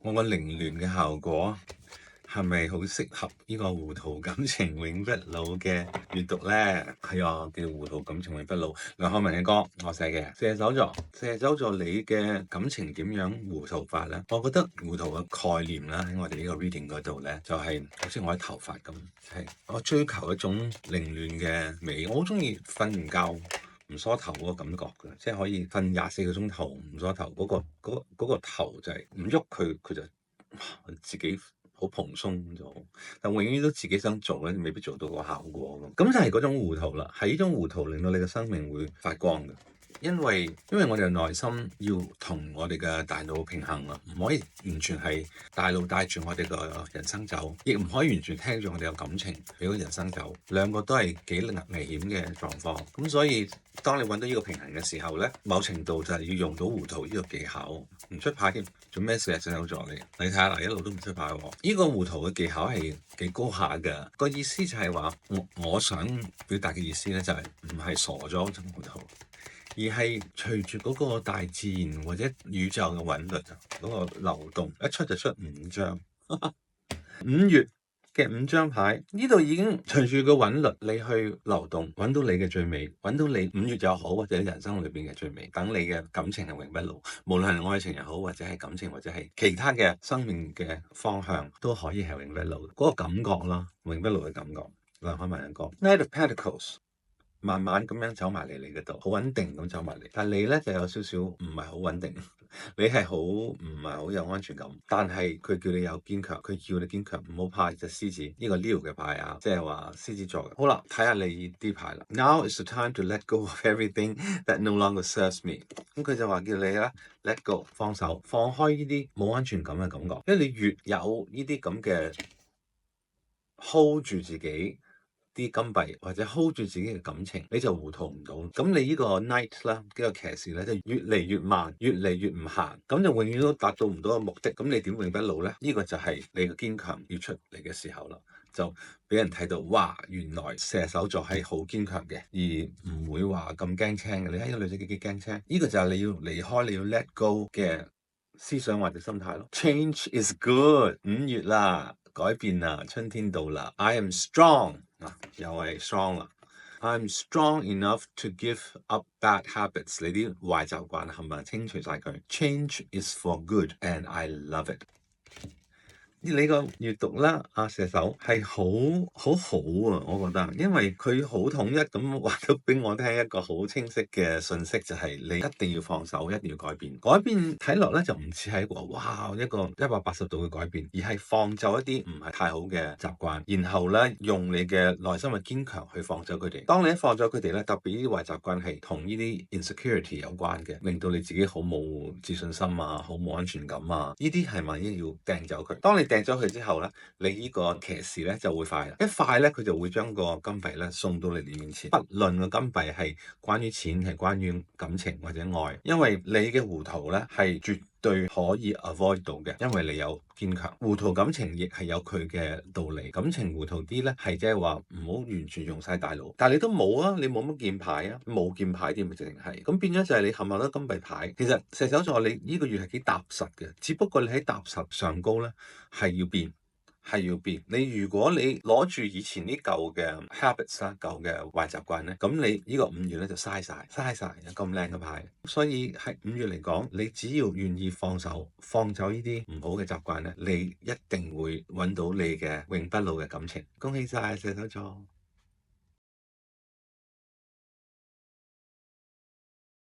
我個凌亂嘅效果係咪好適合呢個糊塗感情永不老嘅閱讀呢？係啊，叫糊塗感情永不老。梁漢文嘅歌，我寫嘅。射手座，射手座你嘅感情點樣糊塗法呢？我覺得糊塗嘅概念啦，喺我哋呢個 reading 嗰度呢，就係好似我啲頭髮咁，係我追求一種凌亂嘅美。我好中意瞓唔覺唔梳頭嗰個感覺嘅，即係可以瞓24個鐘頭唔梳頭嗰個頭就係唔喐佢就自己好蓬鬆咗，但永遠都自己想做咧，未必做到個效果咁就係嗰種糊塗啦。係呢種糊塗令到你嘅生命會發光嘅。因為我哋內心要同我哋嘅大腦平衡啊，唔可以完全係大腦帶住我哋個人生走，亦唔可以完全聽住我哋嘅感情俾個人生走，兩個都係幾危險嘅狀況。咁所以當你揾到呢個平衡嘅時候咧，某程度就係要用到糊塗呢個技巧，唔出牌添，做咩事啊？射手座你睇下嗱，一路都唔出牌喎。呢個糊塗嘅技巧係幾高下㗎。個意思就係話，我想表達嘅意思咧，就係唔係傻咗嗰種糊塗，而係隨住嗰個大自然或者宇宙嘅韻律啊，嗰個流動一出就出5張5月嘅5張牌，呢度已經隨住個韻律你去流動，揾到你嘅最美，揾到你5月又好，或者人生裏邊嘅最美，等你嘅感情係永不老，無論係愛情又好，或者係感情，或者係其他嘅生命嘅方向，都可以係永不老嗰個感覺啦，永不老嘅感覺。梁漢文嘅歌 Knight of Pentacles。慢慢咁樣走埋嚟你嗰度，好穩定咁走埋嚟。但係你咧就有少少唔係好穩定，你係好唔係好有安全感。但係佢叫你有堅強，佢叫你堅強，唔好怕隻獅子呢個 Leo 嘅牌啊，即係話獅子座嘅。好啦，睇下你啲牌啦。Now is the time to let go of everything that no longer serves me。咁佢就話叫你咧 let go 放手，放開呢啲冇安全感嘅感覺，因為你越有呢啲咁嘅 hold 住自己啲金幣或者 hold 住自己嘅感情，你就糊塗唔到。咁你呢個 knight 啦，呢個騎士咧就越嚟越慢，越嚟越唔行，咁就永遠都達到唔到個目的。咁你點永不老咧？呢個就係你嘅堅強要出嚟嘅時候啦，就俾人睇到，哇！原來射手座係好堅強嘅，而唔會話咁驚青嘅。你睇呢個女仔幾驚青？呢個就係你要離開，你要 let go 嘅思想或者心態咯。Change is good。5月啦，改變啦，春天到啦。I am strong。又係 strong 啦。I'm strong enough to give up bad habits。你啲壞習慣係咪清除晒佢？Change is for good and I love it。你個閱讀啦，射手係好啊，我覺得，因為佢好統一咁話到俾我聽一個好清晰嘅信息，就係你一定要放手，一定要改變。改變睇落咧就唔似係一個180度嘅改變，而係放走一啲唔係太好嘅習慣，然後咧用你嘅內心嘅堅強去放走佢哋。當你一放走佢哋咧，特別呢啲壞習慣係同呢啲 insecurity 有關嘅，令到你自己好冇自信心啊，好冇安全感啊，呢啲係咪要掟走佢？當你掟咗佢之後咧，你呢個騎士咧就會快啦，一快咧佢就會將個金幣咧送到你面前。不論個金幣係關於錢，係關於感情或者愛，因為你嘅糊塗咧係絕對可以 avoid 到嘅，因為你有堅強。糊塗感情亦係有佢嘅道理，感情糊塗啲咧係即係話唔好完全用晒大腦，但係你都冇啊，你冇乜劍牌啊，冇劍牌添咪直情係，咁變咗就係你冚唪唥都金幣牌。其實射手座你呢個月係幾踏實嘅，只不過你喺踏實上高咧係要變。你如果你攞住以前啲舊嘅 habits 啦，舊嘅壞習慣咧，咁你呢個5月咧就嘥晒，有咁靚嘅牌。所以喺5月嚟講，你只要願意放手，放走呢啲唔好嘅習慣咧，你一定會揾到你嘅永不老嘅感情。恭喜晒射手座！